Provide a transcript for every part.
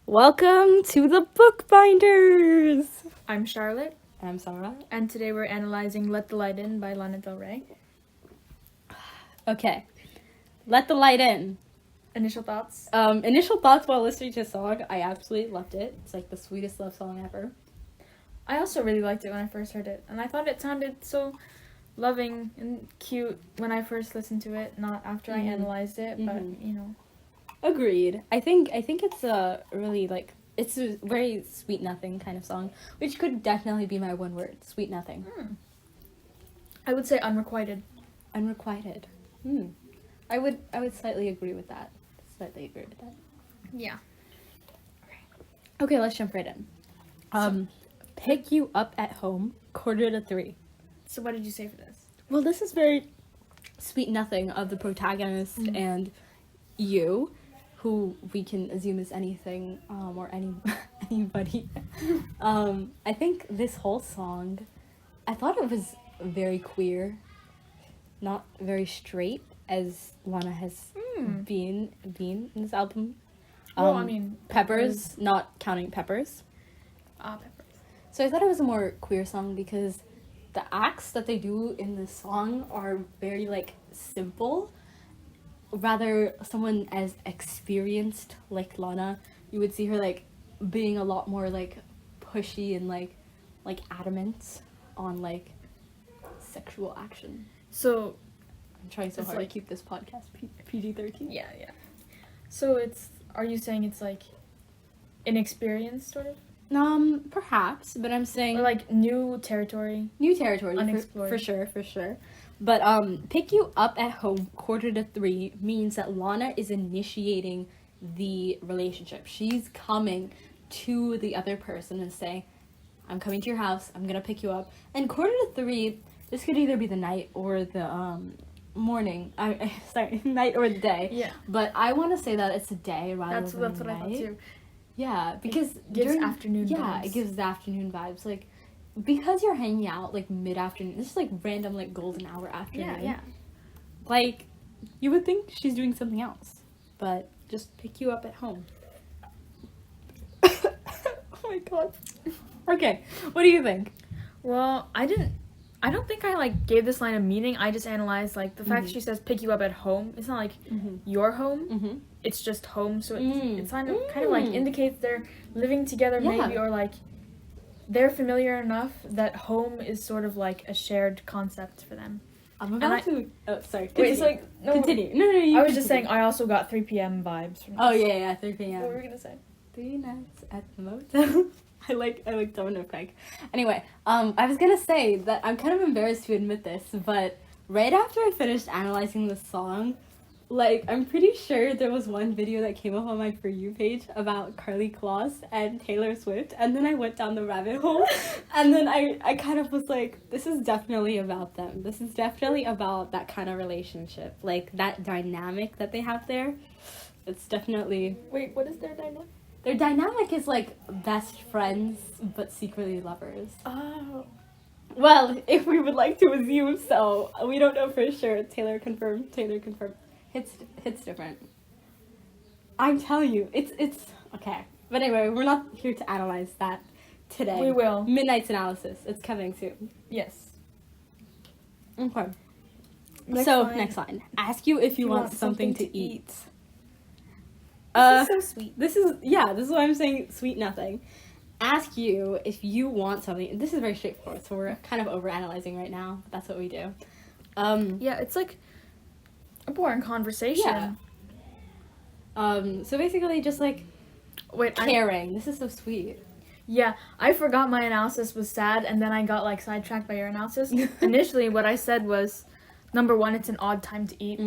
Welcome to the Bookbinders! I'm Charlotte, And I'm Sarah. and today we're analyzing Let the Light In by Lana Del Rey. Okay, Let the Light In. Initial thoughts? Initial thoughts while listening to the song, I absolutely loved it. It's like the sweetest love song ever. I also really liked it when I first heard it, and I thought it sounded so loving and cute when I first listened to it, not after I analyzed it, but, you know. Agreed. I think it's a really, it's a very sweet nothing kind of song, which could definitely be my one word, sweet nothing. I would say unrequited. Unrequited. I would slightly agree with that. Yeah. Okay, let's jump right in. Pick you up at home, 2:45. So what did you say for this? Well, this is very sweet nothing of the protagonist and you, who we can assume is anything, or anybody. I think this whole song, I thought it was very queer, not very straight, as Lana has been in this album. Well, I mean... Peppers, not counting Peppers. Peppers. So I thought it was a more queer song because the acts that they do in this song are very, simple. Rather, someone as experienced like Lana, you would see her, being a lot more, pushy and, adamant on, sexual action. So... I'm trying so hard to keep this podcast PG-13. Yeah. So are you saying it's, inexperienced, sort of? Perhaps, but I'm saying... Or, new territory? New territory, unexplored. For sure. But, pick you up at home, 2:45 means that Lana is initiating the relationship. She's coming to the other person and saying, I'm coming to your house, I'm gonna pick you up. And 2:45, this could either be the night or the, morning. Night or the day. Yeah. But I want to say that it's a day rather than That's a what I thought, night. too. Yeah, because it gives afternoon vibes. Yeah, it gives the afternoon vibes. Because you're hanging out, mid-afternoon, this is, random, golden hour afternoon. Yeah. You would think she's doing something else. But just pick you up at home. Oh my god. Okay, what do you think? Well, I don't think I, gave this line a meaning. I just analyzed, the fact she says pick you up at home. It's not, your home. It's just home. So it's kind of, indicates they're living together, maybe, or, they're familiar enough that home is sort of, a shared concept for them. I'm about to... Oh, sorry. Continue. Wait, it's No. Continue. No, I was just saying I also got 3 p.m. vibes from this. Oh, yeah, 3 p.m. What were we going to say? 3 nights at the motel. I like Domino Peg. Anyway, I was gonna say that I'm kind of embarrassed to admit this, but right after I finished analyzing the song, I'm pretty sure there was one video that came up on my For You page about Karlie Kloss and Taylor Swift, and then I went down the rabbit hole, and then I kind of was like, this is definitely about them. This is definitely about that kind of relationship, that dynamic that they have there. It's definitely... Wait, what is their dynamic? Their dynamic is, best friends, but secretly lovers. Oh. Well, if we would like to assume so. We don't know for sure. Taylor confirmed. Hits different. I'm telling you, it's... Okay. But anyway, we're not here to analyze that today. We will. Midnight's analysis. It's coming soon. Yes. Okay. Next line. Ask you if you want something to eat. This is so sweet. This is why I'm saying sweet nothing. Ask you if you want something. This is very straightforward, so we're kind of overanalyzing right now. But that's what we do. Yeah, it's a boring conversation. Yeah. So basically just caring. This is so sweet. Yeah, I forgot my analysis was sad, and then I got sidetracked by your analysis. Initially, what I said was, number 1, it's an odd time to eat.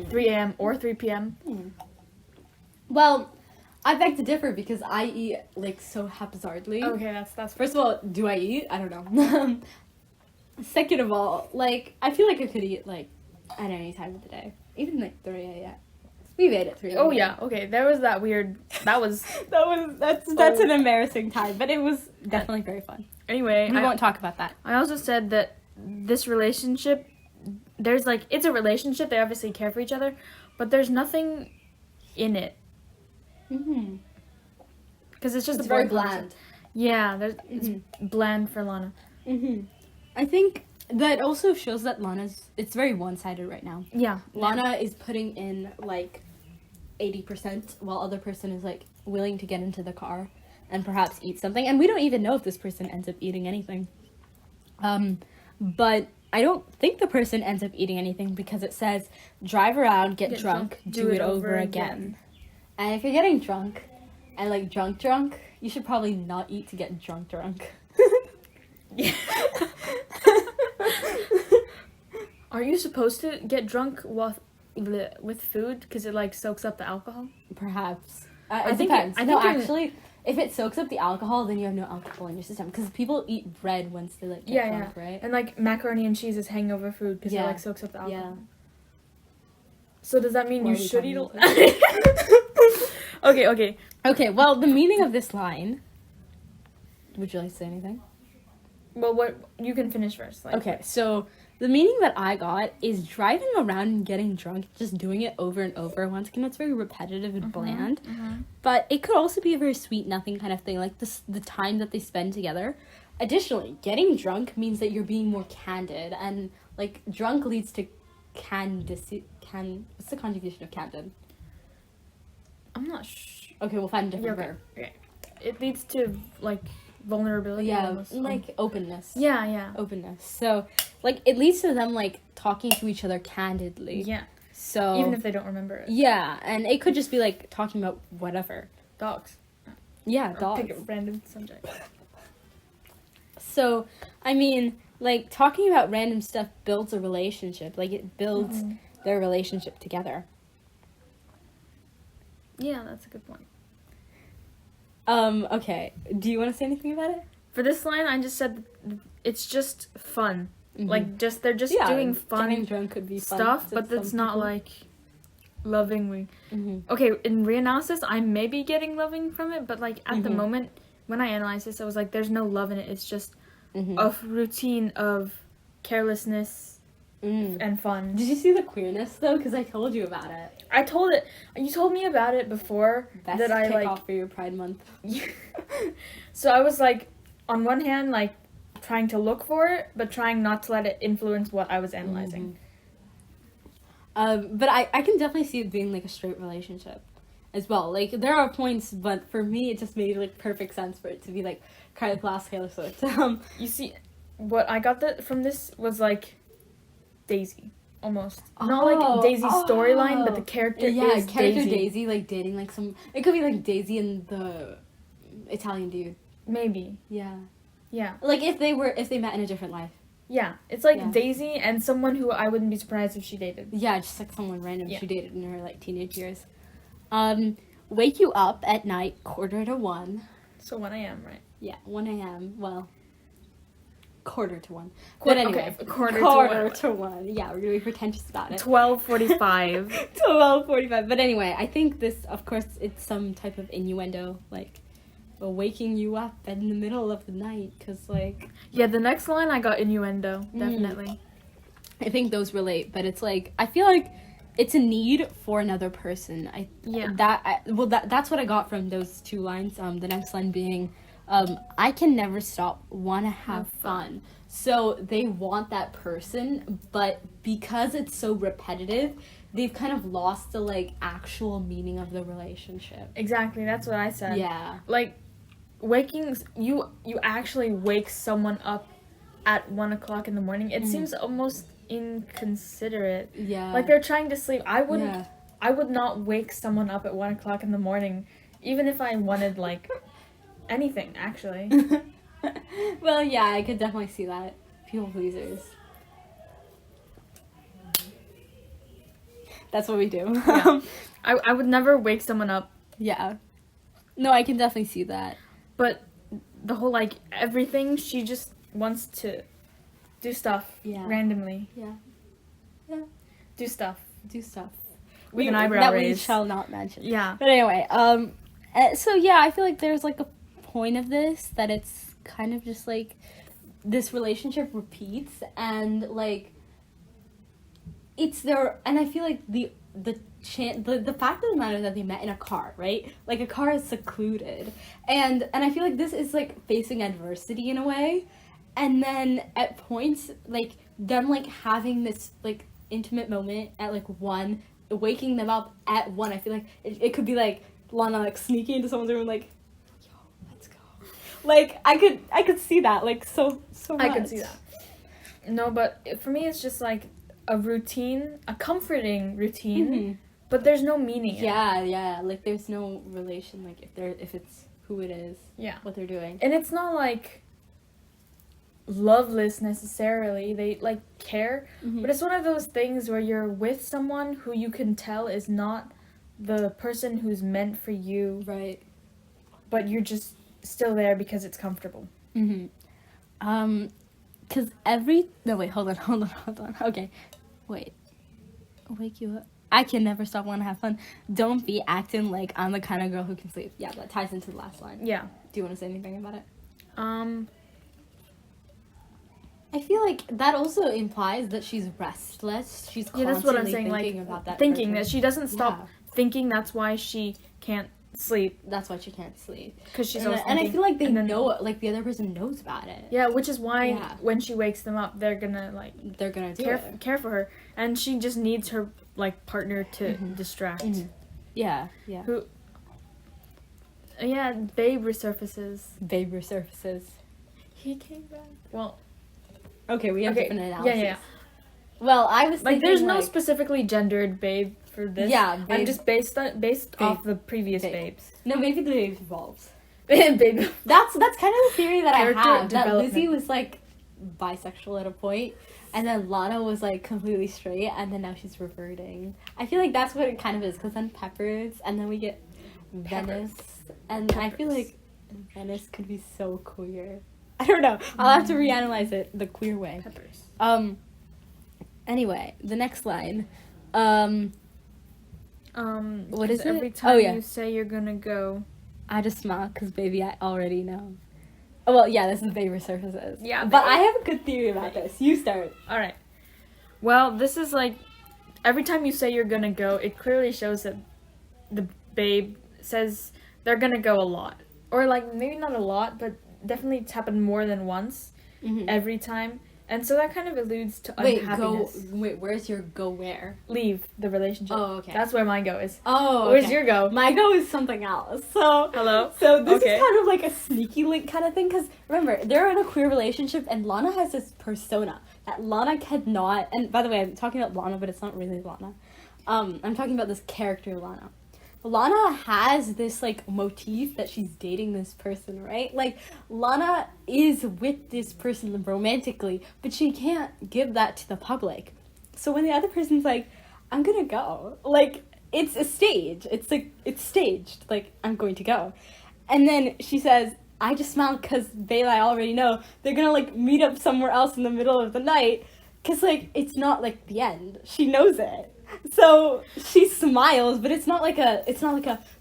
3 a.m. or 3 p.m. Well, I beg to differ because I eat so haphazardly. Okay, that's first of all, do I eat? I don't know. Second of all, I feel like I could eat at any time of the day, even 3 a.m. We've ate at 3 a.m. Oh yeah, okay. There was that weird. That's an embarrassing time, but it was definitely very fun. Anyway, we won't talk about that. I also said that this relationship, it's a relationship. They obviously care for each other, but there's nothing in it. Because it's just It's a very boring conversation. bland. Yeah, it's bland for Lana. I think that also shows that it's very one-sided right now. Yeah. Lana is putting in, like, 80%, while other person is, like, willing to get into the car and perhaps eat something. And we don't even know if this person ends up eating anything. But I don't think the person ends up eating anything because it says, drive around, get drunk, do it over again. And if you're getting drunk, and, like, drunk, you should probably not eat to get drunk. Yeah. Are you supposed to get drunk with food because it like soaks up the alcohol? Perhaps. I It think depends. I No, think actually, if it soaks up the alcohol, then you have no alcohol in your system. Because people eat bread once they like get drunk, right? And like macaroni and cheese is hangover food because it Yeah. like soaks up the alcohol. Yeah. So does that mean Why you are we should eat? talking about Okay. Okay. Well, the meaning of this line. Would you like to say anything? Well, what you can finish first. Like, Okay, so the meaning that I got is driving around and getting drunk, just doing it over and over. Once again, that's very repetitive and bland. But it could also be a very sweet nothing kind of thing, like the time that they spend together. Additionally, getting drunk means that you're being more candid, and like drunk leads to what's the conjugation of candid? I'm not sure. Okay, we'll find a different Okay. verb. Okay. It leads to like vulnerability. Yeah, almost. like openness. Yeah. Openness. So, like, it leads to them, like, talking to each other candidly. Yeah. So... Even if they don't remember it. Yeah, and it could just be, like, talking about whatever. Dogs. Yeah, Or dogs. pick a random subject. So, I mean, like, talking about random stuff builds a relationship. Like, it builds their relationship together. Yeah, that's a good point. Okay. Do you want to say anything about it? For this line, I just said it's just fun. Like, they're just doing fun Getting drunk could be fun stuff, to but some that's not, people. like, lovingly. Okay, in reanalysis, I may be getting loving from it, but, like, at the moment, when I analyzed this, I was like, there's no love in it. It's just a routine of carelessness and fun. Did you see the queerness, though? Because I told you about it. You told me about it before. Best that I, like... kickoff for your Pride Month. So I was, like, on one hand, like, trying to look for it, but trying not to let it influence what I was analyzing. But I can definitely see it being, like, a straight relationship as well. Like, there are points, but for me, it just made, like, perfect sense for it to be, like, Carly Class, Taylor Swift. You see, what I got from this was, like, Daisy. Almost. Not, like, Daisy's storyline, but the character is character Daisy. Daisy, like, dating, like, some... It could be, like, Daisy and the Italian dude. Maybe. Yeah. Yeah. Like, if they met in a different life. Yeah. It's, like, Daisy and someone who I wouldn't be surprised if she dated. Yeah, just, like, someone random she dated in her, like, teenage years. Wake you up at night, 1:45. So 1 a.m., right? Yeah, 1 a.m. Well, 1:45. But anyway, okay, quarter to 1. Yeah, we're gonna be pretentious about it. 12:45. 12:45. But anyway, I think this, of course, it's some type of innuendo, like, waking you up in the middle of the night, because, like... Yeah, the next line I got innuendo, definitely. I think those relate, but it's, like, I feel like it's a need for another person. That's what I got from those two lines. The next line being... I can never stop, wanna have fun. So they want that person, but because it's so repetitive, they've kind of lost the, like, actual meaning of the relationship. Exactly, that's what I said. Yeah. Like, you actually wake someone up at 1 o'clock in the morning. It seems almost inconsiderate. Yeah. Like, they're trying to sleep. I would not wake someone up at 1 o'clock in the morning, even if I wanted, like... anything, actually. Well, yeah, I could definitely see that. People pleasers. That's what we do. Yeah. I would never wake someone up. Yeah. No, I can definitely see that. But the whole, like, everything, she just wants to do stuff randomly. Yeah. Yeah. Do stuff. With an eyebrow that raise. we shall not mention. Yeah. But anyway, so yeah, I feel like there's, like, a point of this that it's kind of just, like, this relationship repeats, and, like, it's there, and I feel like the the fact of the matter is that they met in a car, right? Like, a car is secluded. And I feel like this is, like, facing adversity in a way. And then at points, like, them, like, having this, like, intimate moment at, like, 1, waking them up at 1, I feel like it could be, like, Lana, like, sneaking into someone's room, like, yo, let's go. Like, I could see that, like, so much. I could see that. No, but for me, it's just, like, a routine, a comforting routine, but there's no meaning in it. Yeah, like, there's no relation, like, if it's who it is, what they're doing. And it's not, like, loveless necessarily. They, like, care, but it's one of those things where you're with someone who you can tell is not the person who's meant for you, right? But you're just still there because it's comfortable. Because hold on. Okay, wait, wake you up. I can never stop wanting to have fun. Don't be acting like I'm the kind of girl who can sleep. Yeah, that ties into the last line. Yeah. Do you want to say anything about it? I feel like that also implies that she's restless. She's constantly that's what I'm saying. thinking Like, about that. thinking person. that she doesn't stop thinking. That's why she can't sleep. That's why she can't sleep. Because she's and, always and I feel like they then, know, like the other person knows about it. Yeah, which is why when she wakes them up, they're gonna care for her, and she just needs her like partner to distract. Yeah. Who? Yeah, Babe resurfaces. He came back. Well. Okay, we have different analysis. Yeah. Well, I was thinking, there's no specifically gendered babe for this. Yeah, babe. I'm just based off the previous babes. No, maybe the babe evolves. Babe. That's kind of the theory that I have. That Lizzie was like bisexual at a point, and then Lana was like completely straight, and then now she's reverting. I feel like that's what it kind of is, because then Peppers, and then we get Venice, and I feel like Venice could be so queer. I don't know. I'll have to reanalyze it the queer way. Peppers. Anyway, the next line. What is it? Every time you say you're gonna go, I just smile because, baby, I already know. Oh, well, yeah, this is Babe Resurfaces. Yeah, but I have a good theory about this. You start. All right. Well, this is like, every time you say you're gonna go, it clearly shows that the babe says they're gonna go a lot. Or, like, maybe not a lot, but definitely it's happened more than once every time. And so that kind of alludes to unhappiness. Wait, where's your go where? Leave the relationship. Oh, okay. That's where my go is. Oh, Where's your go? My go is something else. So, hello? So this is kind of like a sneaky link kind of thing, because remember, they're in a queer relationship, and Lana has this persona that Lana cannot, and by the way, I'm talking about Lana, but it's not really Lana. I'm talking about this character, Lana. Lana has this, like, motif that she's dating this person, right? Like, Lana is with this person romantically, but she can't give that to the public. So when the other person's like, I'm gonna go, like, it's a stage. It's, like, it's staged. Like, I'm going to go. And then she says, I just smiled because, babe, I already know they're gonna, like, meet up somewhere else in the middle of the night. Because, like, it's not, like, the end. She knows it. So she smiles, but it's not like a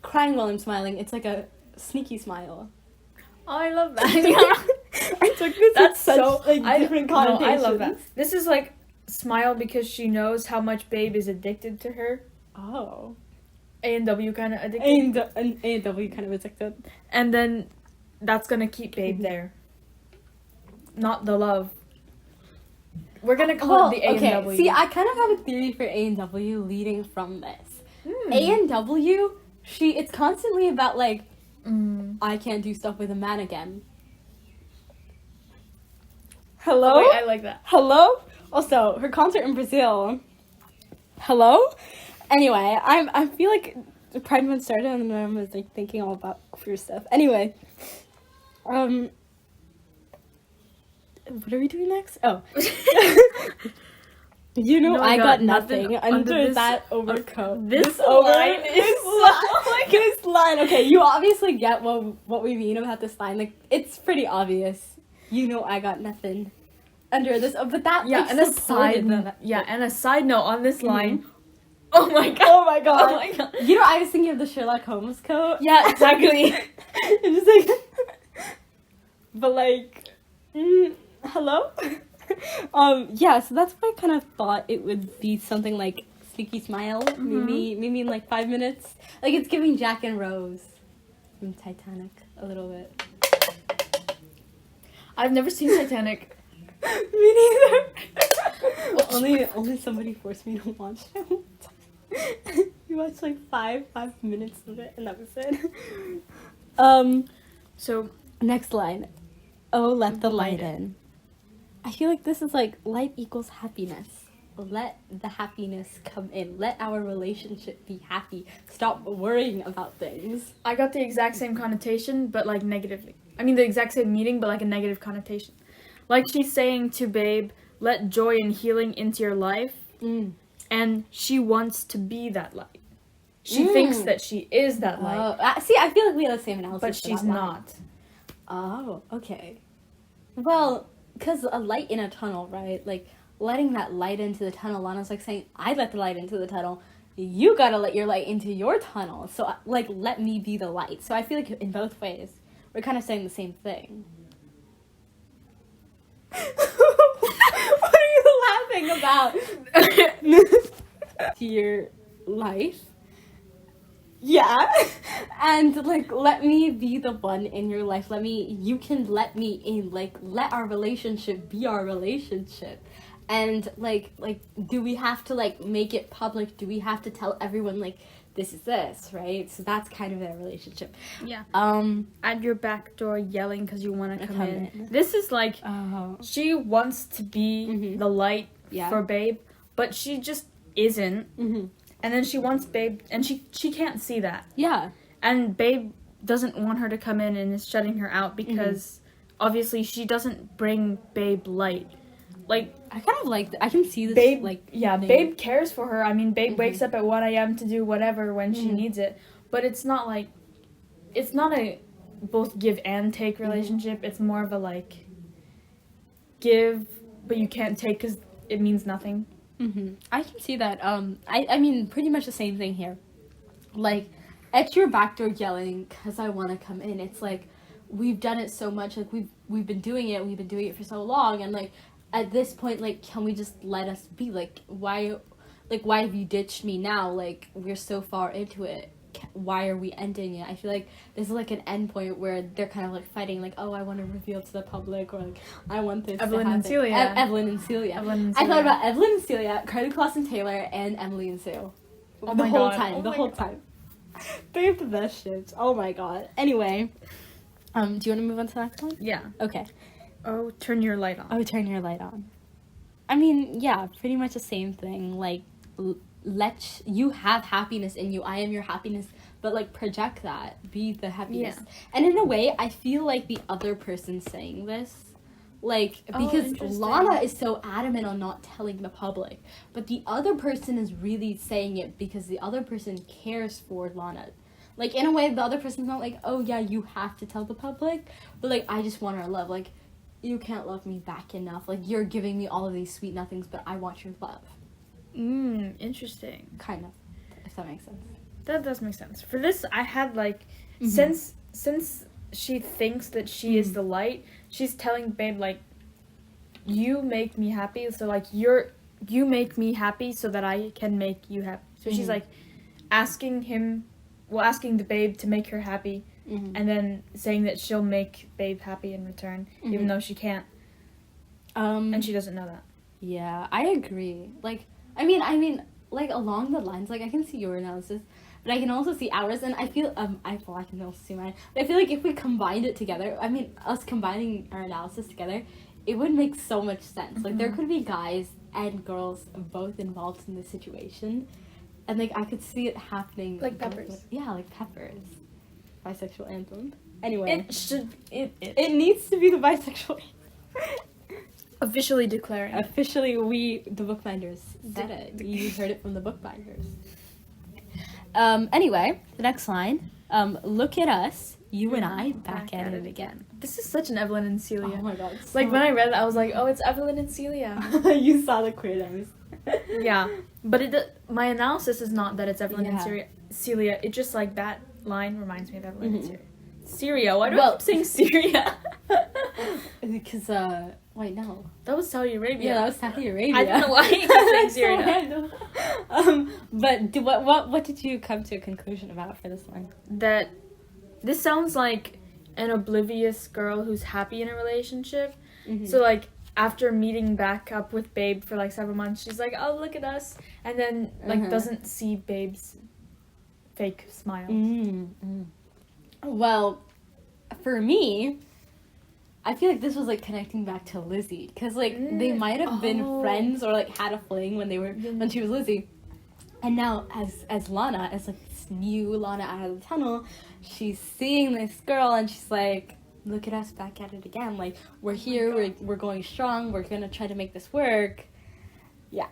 crying while I'm smiling. It's like a sneaky smile. Oh, I love that. I took this with such different connotations. No, I love that. This is like smile because she knows how much Babe is addicted to her. Oh. A&W kind of addicted. A&W kind of addicted. And then that's gonna keep Babe there. Not the love. We're gonna call it the A&W. Okay, see, I kind of have a theory for A&W leading from this. A&W, it's constantly about, like, I can't do stuff with a man again. Hello? Oh, wait, I like that. Hello? Also, her concert in Brazil. Hello? Anyway, I feel like Pride Month started and then I was, like, thinking all about queer stuff. Anyway, what are we doing next? Oh. I got nothing under that overcoat. This line. Okay, you obviously get what we mean about this line. Like, it's pretty obvious. I got nothing under this. But that, yeah, like, and a side note on this line. Oh my god. Oh my god. I was thinking of the Sherlock Holmes coat. Yeah, exactly. It's just like, but like, hello? So that's why I kind of thought it would be something like cheeky smile. Maybe in like 5 minutes. Like, it's giving Jack and Rose from Titanic a little bit. I've never seen Titanic. Me neither. only somebody forced me to watch it. We watched like five minutes of it, and that was it. So next line. Oh, let the light in. I feel like this is like light equals happiness. Let the happiness come in. Let our relationship be happy. Stop worrying about things. I got the exact same connotation, but like negatively. I mean, the exact same meaning, but like a negative connotation. Like she's saying to Babe, let joy and healing into your life. And she wants to be that light. She thinks that she is that light. See, I feel like we have the same analysis. But she's not. Oh, okay. Well, because a light in a tunnel, right? Like, letting that light into the tunnel, Lana's like saying, I let the light into the tunnel. You gotta let your light into your tunnel. So, like, let me be the light. So I feel like in both ways, we're kind of saying the same thing. What are you laughing about? To your life? Yeah. And like, let me be the one in your life. You can let me in. Like, let our relationship be our relationship. And like do we have to like make it public? Do we have to tell everyone like this is this, right? So that's kind of their relationship. Yeah. At your back door yelling because you want to come in. This is like she wants to be the light for Babe, but she just isn't. And then she wants Babe, and she can't see that. Yeah. And Babe doesn't want her to come in and is shutting her out because obviously she doesn't bring Babe light. Like, I kind of like I can see this. Babe, like, Babe cares for her. I mean, Babe wakes up at 1 a.m. to do whatever when she needs it. But it's not like, it's not a both give and take relationship. It's more of a like, give, but you can't take because it means nothing. I can see that. I mean, pretty much the same thing here. Like, at your back door yelling because I want to come in. It's like, we've done it so much. Like, we've been doing it for so long, and like, at this point, like, can we just let us be? Like, why have you ditched me now? Like, we're so far into it. Why are we ending it? I feel like this is like an end point where they're kind of like fighting, like, oh, I want to reveal to the public, or like, I want this Evelyn to happen. And Celia. Evelyn and Celia. I thought about Evelyn and Celia, Carly Claus and Taylor, and Emily and Sue. The whole time. They're the best ships. Oh my god. Anyway, do you want to move on to the next one? Yeah. Okay. Oh, turn your light on. Oh, turn your light on. I mean, yeah, pretty much the same thing. Like, let you have happiness in you. I am your happiness, but like, project that. Be the happiness. Yeah. And in a way, I feel like the other person saying this, like, because Lana is so adamant on not telling the public, but the other person is really saying it because the other person cares for Lana. Like, in a way, the other person's not like, oh yeah, you have to tell the public, but like, I just want our love. Like, you can't love me back enough. Like, you're giving me all of these sweet nothings, but I want your love. Interesting. Kind of, if that makes sense. That does make sense. For this, I had like, since she thinks that she is the light, she's telling Babe like, you make me happy, so like you make me happy so that I can make you happy. So she's like asking the Babe to make her happy, and then saying that she'll make Babe happy in return, even though she can't. And she doesn't know that. Yeah, I agree. Like, I mean, like, along the lines, like, I can see your analysis, but I can also see ours, and I feel, I can also see mine, but I feel like if we combined it together, I mean, us combining our analysis together, it would make so much sense. Like, there could be guys and girls both involved in this situation, and, like, I could see it happening. Like Peppers. Yeah, like Peppers. Bisexual anthem. Anyway. It needs to be the bisexual anthem. Officially declaring. Officially, the Bookbinders said it. You heard it from the Bookbinders. Anyway, the next line. Look at us, you and I, back at it again. This is such an Evelyn and Celia. Oh my god. Like, when I read it, I was like, oh, it's Evelyn and Celia. You saw the queerness. Yeah. But my analysis is not that it's Evelyn and Celia. It just, like, that line reminds me of Evelyn and Syria. Why do I keep saying Syria? Because, wait, no. That was Saudi Arabia. Yeah, that was Saudi Arabia. I don't know why you keep saying Syria. But what did you come to a conclusion about for this one? That this sounds like an oblivious girl who's happy in a relationship. Mm-hmm. So, like, after meeting back up with Babe for, like, several months, she's like, oh, look at us. And then, like, doesn't see Babe's fake smiles. Mm-hmm. Well, for me, I feel like this was, like, connecting back to Lizzie. Because, like, they might have been friends or, like, had a fling when she was Lizzie. And now, as Lana, as, like, this new Lana out of the tunnel, she's seeing this girl and she's like, look at us back at it again. Like, we're here, we're going strong, we're gonna try to make this work. Yeah.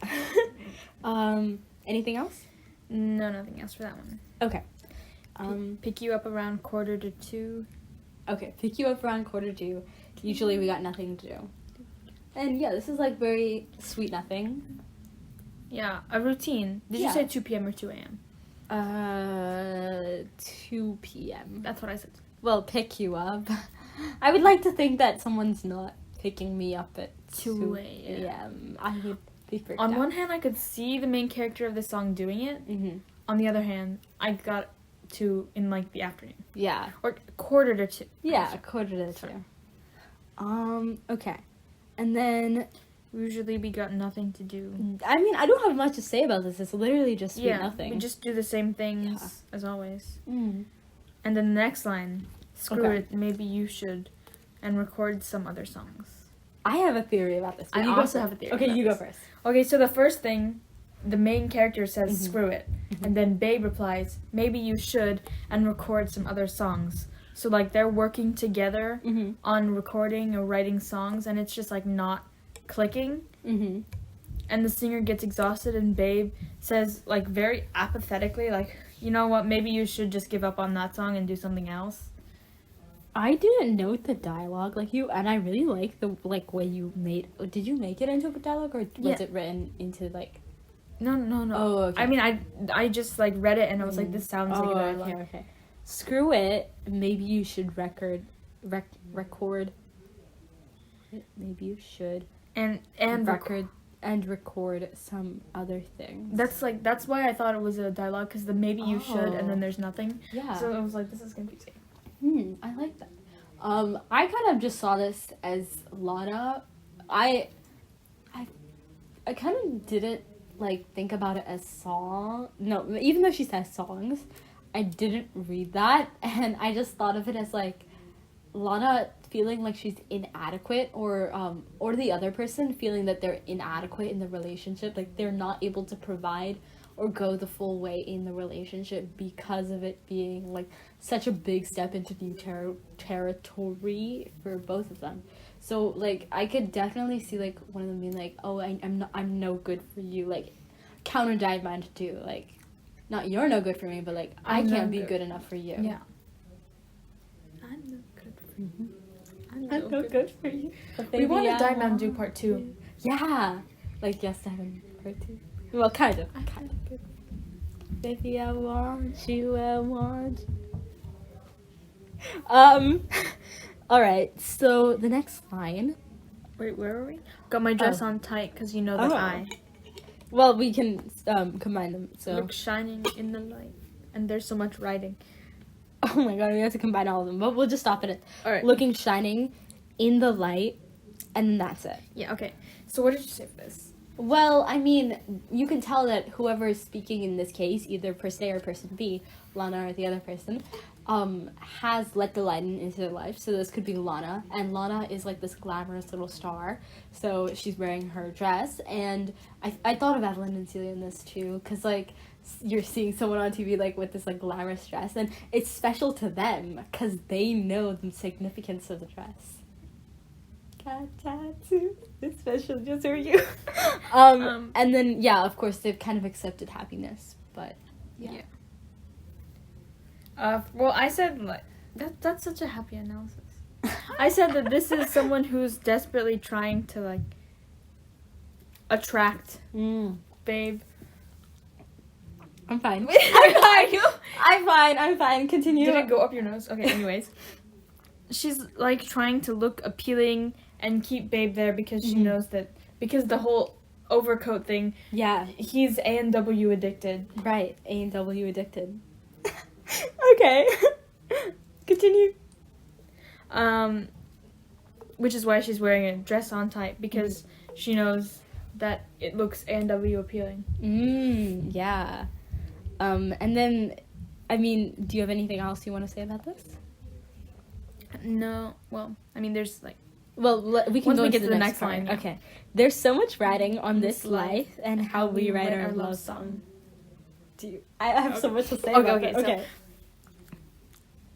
Anything else? No, nothing else for that one. Okay. Pick you up around 1:45. Okay, pick you up around 1:45. Usually we got nothing to do. And yeah, this is like very sweet nothing. Yeah, a routine. Did you say 2 p.m. or 2 a.m.? 2 p.m. That's what I said. Well, pick you up. I would like to think that someone's not picking me up at 2 a.m. I would be freaked out. On one hand, I could see the main character of the song doing it. Mm-hmm. On the other hand, I got to in, like, the afternoon. Yeah. Or 1:45. Yeah, 1:45. Okay. And then usually we got nothing to do. I mean, I don't have much to say about this. It's literally just nothing. We just do the same things as always. Mm. And then the next line, screw it, maybe you should, and record some other songs. I have a theory about this. I also have a theory. Okay, you go first. Okay, so the first thing, the main character says, screw it. Mm-hmm. And then Babe replies, maybe you should, and record some other songs. So, like, they're working together on recording or writing songs, and it's just, like, not clicking. Mm-hmm. And the singer gets exhausted, and Babe says, like, very apathetically, like, you know what, maybe you should just give up on that song and do something else. I didn't note the dialogue like you, and I really like the, like, way you made... Did you make it into a dialogue, or was it written into, like... No. Oh, okay. I mean, I just, like, read it, and I was like, this sounds like a dialogue. Okay. Screw it. Maybe you should record. Maybe you should. And record some other things. That's why I thought it was a dialogue, because the maybe you should, and then there's nothing. Yeah. So I was like, this is confusing. I like that. I kind of just saw this as Lana. I kind of didn't, like, think about it as song. No, even though she says songs, I didn't read that, and I just thought of it as, like, Lana feeling like she's inadequate, or the other person feeling that they're inadequate in the relationship, like they're not able to provide or go the full way in the relationship because of it being, like, such a big step into new territory for both of them. So, like, I could definitely see, like, one of them being like, oh, I'm no good for you, like, counter diamond too, like, not you're no good for me, but, like, I can't be good enough for you. Yeah. I'm no good for you. I'm no good for you. We want a Diamond do part 2. Yeah. Like, yes, Diamond part 2. Well, kind of. Baby, I want you, I want you. Alright, so the next line. Wait, where are we? Got my dress on tight, because you know that Well, we can combine them, so. Look shining in the light. And there's so much writing. Oh my god, we have to combine all of them, but we'll just stop at it. Alright. Looking shining in the light, and that's it. Yeah, okay. So what did you say for this? Well, I mean, you can tell that whoever is speaking in this case, either person A or person B, Lana or the other person, has let the light into their life. So this could be Lana, and Lana is like this glamorous little star. So she's wearing her dress, and I thought of Evelyn and Celia in this too, because, like, you're seeing someone on TV, like, with this, like, glamorous dress, and it's special to them because they know the significance of the dress. Got tattoo. It's special just for you. And then, yeah, of course, they've kind of accepted happiness, but yeah. Well, I said, like, that's such a happy analysis. I said that this is someone who's desperately trying to, like, attract Babe. I'm fine. I'm fine. Continue. Did it go up your nose? Okay, anyways. She's, like, trying to look appealing and keep Babe there because she knows that, because the whole overcoat thing, Yeah. he's A&W addicted. Right. A&W addicted. Okay. Continue. Which is why she's wearing a dress on tight, because she knows that it looks A&W appealing. Yeah. And then, I mean, do you have anything else you want to say about this? No, well, I mean, there's, like, Well, we can once go we into get to the next line. Yeah. Okay. There's so much writing on this life and how we write our love song. I have so much to say about it. Okay.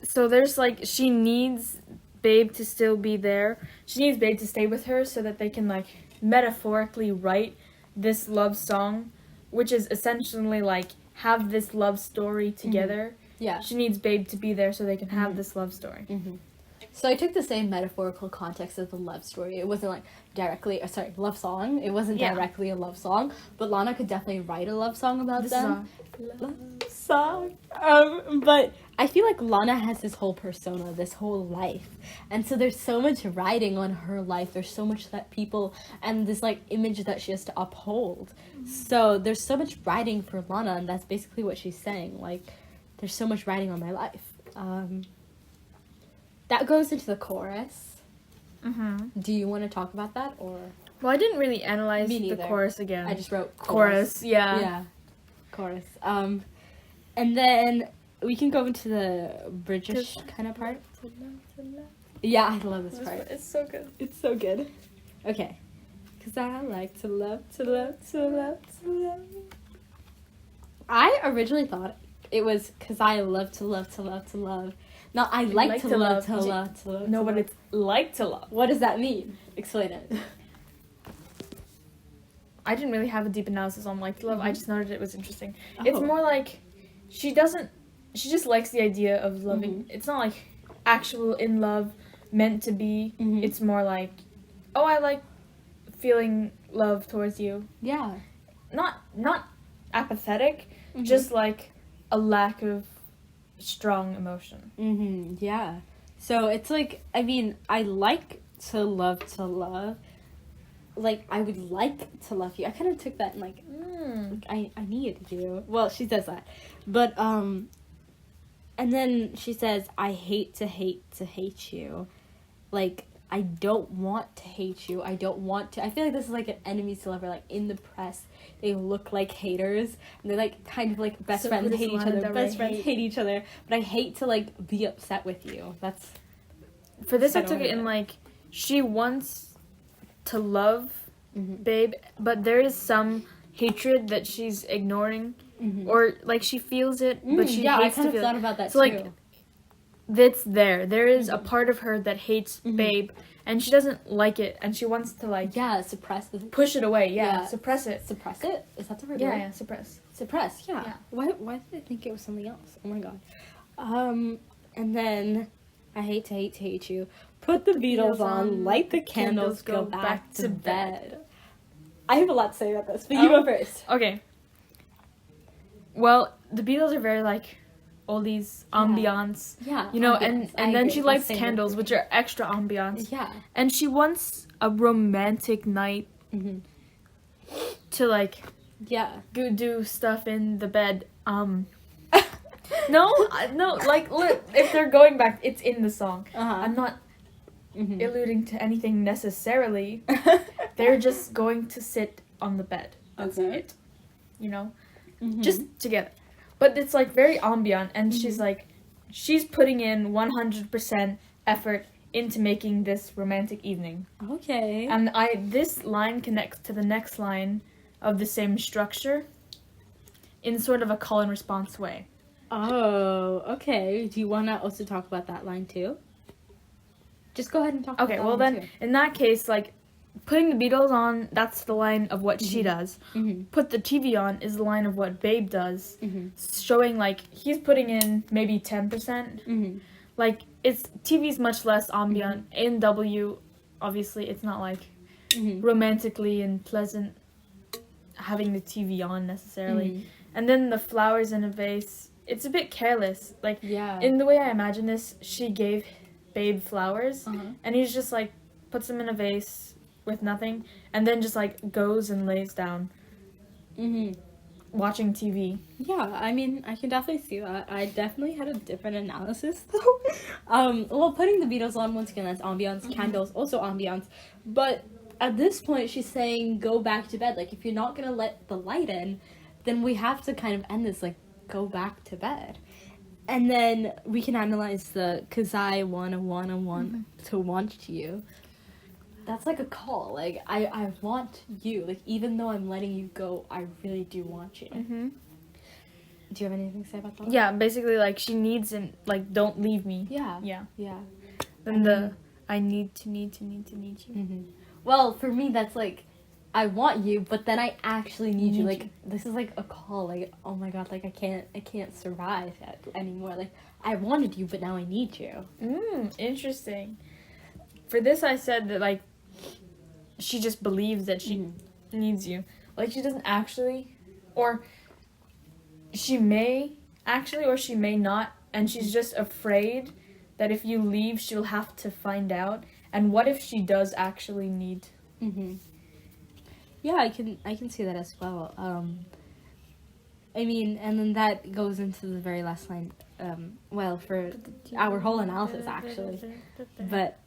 So there's, like, she needs Babe to still be there. She needs Babe to stay with her so that they can, like, metaphorically write this love song, which is essentially, like, have this love story together. Yeah. She needs Babe to be there so they can have this love story. So I took the same metaphorical context as the love story. It wasn't like directly, love song. It wasn't directly a love song, but Lana could definitely write a love song about them. Love song. But I feel like Lana has this whole persona, this whole life, and so there's so much writing on her life. There's so much that people and this like image that she has to uphold. So there's so much writing for Lana, and that's basically what she's saying. Like, there's so much writing on my life. That goes into the chorus. Do you want to talk about that, or? Well, I didn't really analyze the chorus again. I just wrote chorus. Yeah. Chorus. And then we can go into the British kind of part. Yeah, I love this part. It's so good. It's so good. Okay. 'Cause I like to love, to love, to love, to love. I originally thought it was 'cause I love to love, to love, to love. No, I like to love, to love, to love. No, but it's like to love. What does that mean? Explain it. I didn't really have a deep analysis on like to love. I just noted it was interesting. It's more like she just likes the idea of loving. It's not like actual in love, meant to be. It's more like, oh, I like feeling love towards you. Yeah. Not apathetic, just like a lack of strong emotion. Yeah. So it's like, I mean, I like to love, like, I would like to love you. I kind of took that and like I need you. Well, she says that. But, and then she says, I hate to hate you. Like, I don't want to hate you. I don't want to. I feel like this is like an enemies to lover. Like, in the press, they look like haters. And they're like, kind of like best friends hate each other. Best friends hate each other. But I hate to like be upset with you. That's. For this, I took it in like, she wants to love Babe, but there is some hatred that she's ignoring. Or like she feels it, but she hates to feel it. Yeah, I kind of thought about that too. Like, that's there. There is a part of her that hates Babe, and she doesn't like it, and she wants to like suppress it. Push it away. Yeah, suppress it. Suppress it? Is that the word? Yeah, suppress. Suppress. Yeah. Why did I think it was something else? Oh my god. And then I hate to hate you. Put the Beatles on, light the candles, go back to bed. I have a lot to say about this, but you go first. Okay. Well, the Beatles are very like oldies, ambiance. Yeah. You know, and then she lights candles, which are extra ambiance. Yeah. And she wants a romantic night to like go do stuff in the bed. No, like look, if they're going back, it's in the song. I'm not alluding to anything necessarily. They're just going to sit on the bed. That's it. You know? Just together. But it's like very ambient, and she's putting in 100% effort into making this romantic evening. Okay. And this line connects to the next line of the same structure in sort of a call and response way. Oh, okay. Do you want to also talk about that line too? Just go ahead and talk about that line. Okay, well then, in that case, like, putting the Beatles on, that's the line of what she does. Put the TV on is the line of what Babe does. Showing, like, he's putting in maybe 10%. Like, TV's much less ambient. In W, obviously, it's not, like, romantically and pleasant having the TV on necessarily. And then the flowers in a vase. It's a bit careless. Like, Yeah. in the way I imagine this, she gave Babe flowers, and he's just, like, puts them in a vase with nothing, and then just, like, goes and lays down. Watching TV. Yeah, I mean, I can definitely see that. I definitely had a different analysis, though. Well, putting the Beatles on, once again, that's ambiance. Candles, also ambiance. But at this point, she's saying, go back to bed. Like, if you're not gonna let the light in, then we have to kind of end this, like, go back to bed. And then we can analyze the, 'cause I wanna to want you. That's like a call. Like, I want you. Like, even though I'm letting you go, I really do want you. Do you have anything to say about that? Yeah, basically, like, she needs and, like, don't leave me. Yeah. Yeah. Then I need you. Well, for me, that's like, I want you, but then I actually need you. Like, this is like a call. Like, oh my god, like, I can't survive anymore. Like, I wanted you, but now I need you. Interesting. For this, I said that, like, she just believes that she needs you. Like, she doesn't actually, or she may actually, or she may not, and she's just afraid that if you leave, she'll have to find out. And what if she does actually need? Yeah, I can see that as well. I mean, and then that goes into the very last line. Well, for our whole analysis, actually. But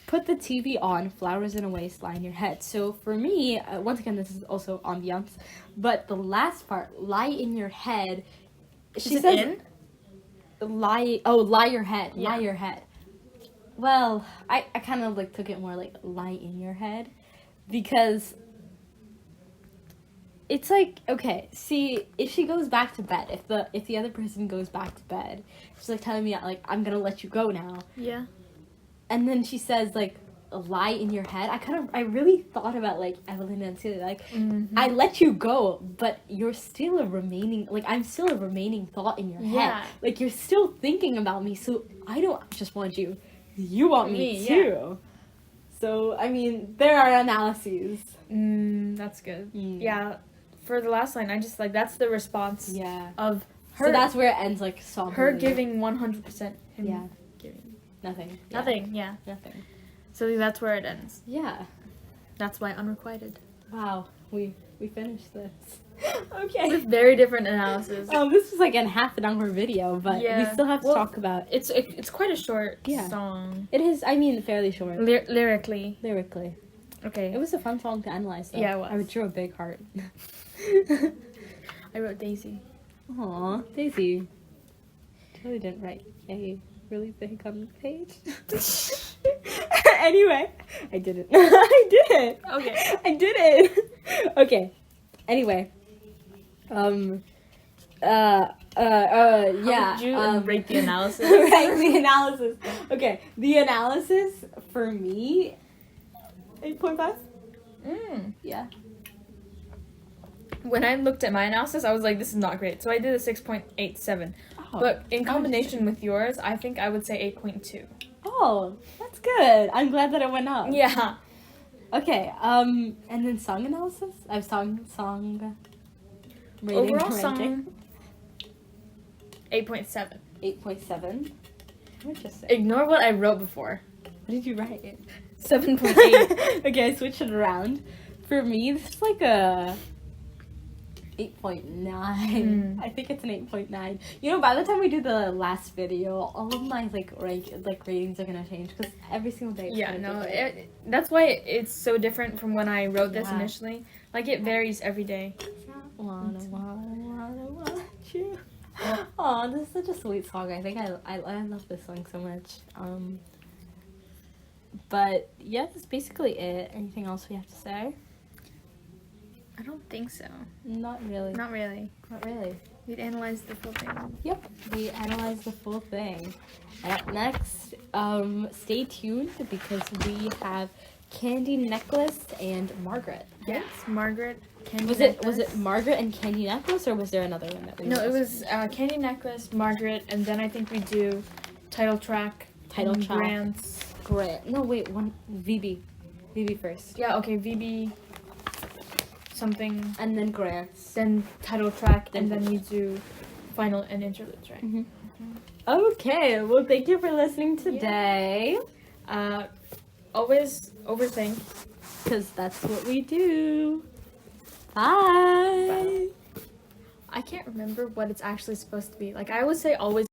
put the TV on, flowers in a vase, lie in your head. So for me, once again, this is also ambiance. But the last part, lie in your head. She says, lie your head, lie your head. Well, I kind of like took it more like lie in your head, because it's like, okay, see, if she goes back to bed, if the other person goes back to bed, she's like telling me, like, I'm gonna let you go now. Yeah. And then she says, like, lie in your head. I really thought about, like, Evelyn and Celia, like, I let you go, but you're still I'm still a remaining thought in your head. Like, you're still thinking about me, so I don't just want you. You want me too. So, I mean, there are analyses. That's good. Yeah. For the last line, I just, like, that's the response of her. So that's where it ends, like, somberly. Her giving 100%. Giving nothing. Nothing. So that's where it ends. Yeah. That's why unrequited. Wow. We finished this. Okay. With very different analysis. This is like a half an hour video, but we still have to talk about. It's quite a short song. It is. I mean, fairly short. Lyrically. Okay. It was a fun song to analyze, though. Yeah, it was. I drew a big heart. I wrote Daisy. Aw, Daisy. Totally didn't write a really big on the page. Anyway, I did it. I did it. Okay. I did it. Okay. Anyway. Yeah. How would you rate the analysis? Right, the analysis. Okay, the analysis for me, 8.5. Yeah. When I looked at my analysis, I was like, this is not great. So I did a 6.87. But in combination with yours, I think I would say 8.2. Oh, that's good. I'm glad that it went up. Yeah. Okay, and then song analysis? I have song rating. Overall ranking. song, 8.7. 8.7. Interesting. Ignore what I wrote before. What did you write? 7.8. Okay, I switched it around. For me, this is like a 8.9. I think it's an 8.9. You know, by the time we do the last video, all of my ratings are gonna change, because every single day. Yeah, no, that's why it's so different from when I wrote this initially. Like, it varies every day. Wanna you. Oh, this is such a sweet song. I think I love this song so much. But yeah, that's basically it. Anything else we have to say? I don't think so. Not really. Not really. We'd analyze the full thing. Yep, we analyzed the full thing. And up next, stay tuned, because we have Candy Necklace and Margaret. Yes, Margaret. Candy Was Necklace. it Margaret and Candy Necklace, or was there another one that we? No, it was Candy Necklace, Margaret, and then I think we do title track. Grants. Grant. No, wait, VB. VB first. Yeah. Okay. VB. something, And then chorus. then title track, Then and then you do final and interludes, right? Mhm. Okay, well, thank you for listening today. Always overthink. Because that's what we do. Bye. I can't remember what it's actually supposed to be. Like, I always say always